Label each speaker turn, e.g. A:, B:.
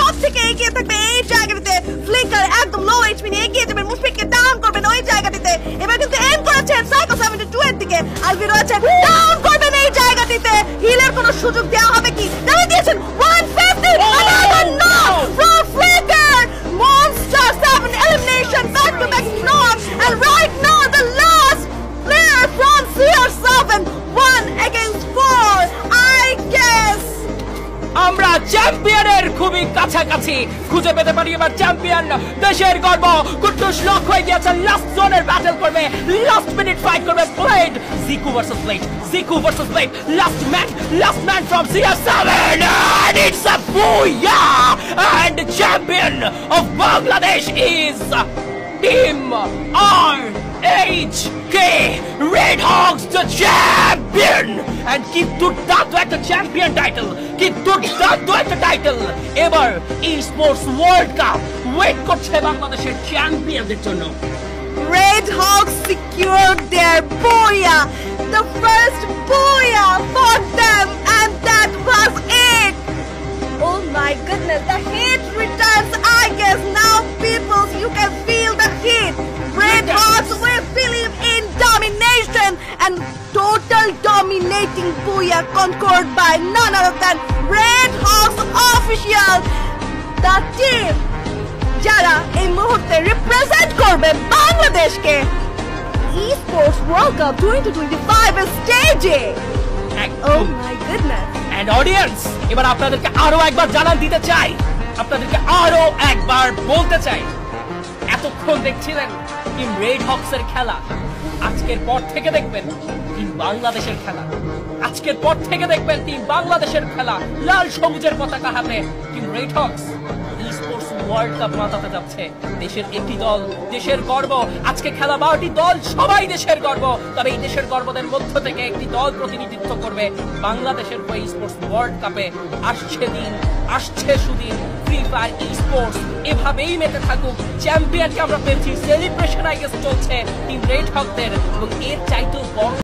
A: সব থেকে এগিয়ে থাকবে এই জায়গাটিতে। ফ্লিকার একদম লো এইচপি নিয়ে এগিয়ে যাবেন, মুশফিককে ডাউন করবেন ওই জায়গাটিতে। এবার কিন্তু এম করেছেন সাইকো 72 এর দিকে। আলভি রয়েছে, ডাউন করবেন এই জায়গাটিতে। হিলের কোনো সুযোগ দেওয়া হবে কি? দাঁড়িয়ে দিয়েছেন 150 another knock from Flicker. Monster 7 elimination back to back knock, and right now the last player from CR7 1 against 4. I guess
B: আমরা চ্যাম্পিয়নের খুবই কাছাকাছি খুঁজে পেতে পারি। এবার চ্যাম্পিয়ন দেশের গর্ব কুট্টুস লক হয়ে গিয়েছে। লাস্ট জোনের ব্যাটল করবে, লাস্ট মিনিট ফাইট করবে blade. Jiku versus blade, Jiku versus blade. Last man from CR7, and it's a booyah, and the champion of Bangladesh is Team RHK Red Hawks, the champion. And কি দুর্দান্ত একটা champion title, কি দুর্দান্ত একটা title. এবার esports world cup wait করছে বাংলাদেশের চ্যাম্পিয়নদের জন্য।
A: Red Hawks secured their booyah, the first booyah for them, and that was it. Oh my goodness, the heat returns. I guess now, people, you can feel the heat. Red Hawks will believe in domination, and total dominating booyah conquered by none other than Red Hawks official, the team যারা এই মুহূর্তে represent করবে বাংলাদেশকে esports world cup 2025 এর স্টেজে। Oh my goodness.
B: And audience, এবার আপনাদেরকে আরো একবার জানান দিতে চাই, আপনাদেরকে আরো একবার বলতে চাই, এতক্ষণ দেখছিলেন টিম রেড হকস এর খেলা, আজকের পর থেকে দেখবেন টিম বাংলাদেশের খেলা। আজকের পর থেকে দেখবেন টিম বাংলাদেশের খেলা। লাল সবুজের পতাকা হাতে team red hawks esports world cup মাতাতে যাচ্ছে। দেশের একটি দল, দেশের গর্ব। আজকে খেলা 12টি দল, সবাই দেশের গর্ব। তবে এই দেশের গর্বদের মধ্য থেকে একটি দল প্রতিনিধিত্ব করবে বাংলাদেশের হয়ে ই-স্পোর্টস ওয়ার্ল্ড কাপে। আসছে দিন, আসছে সুদিন। ফ্রি ফায়ার ই-স্পোর্টস এভাবেই মেতে থাকুক। চ্যাম্পিয়নকে আমরা পেয়েছি, সেলিব্রেশন আই গেস চলছে টিম রেড হকদের, এবং এর চাইতেও বড়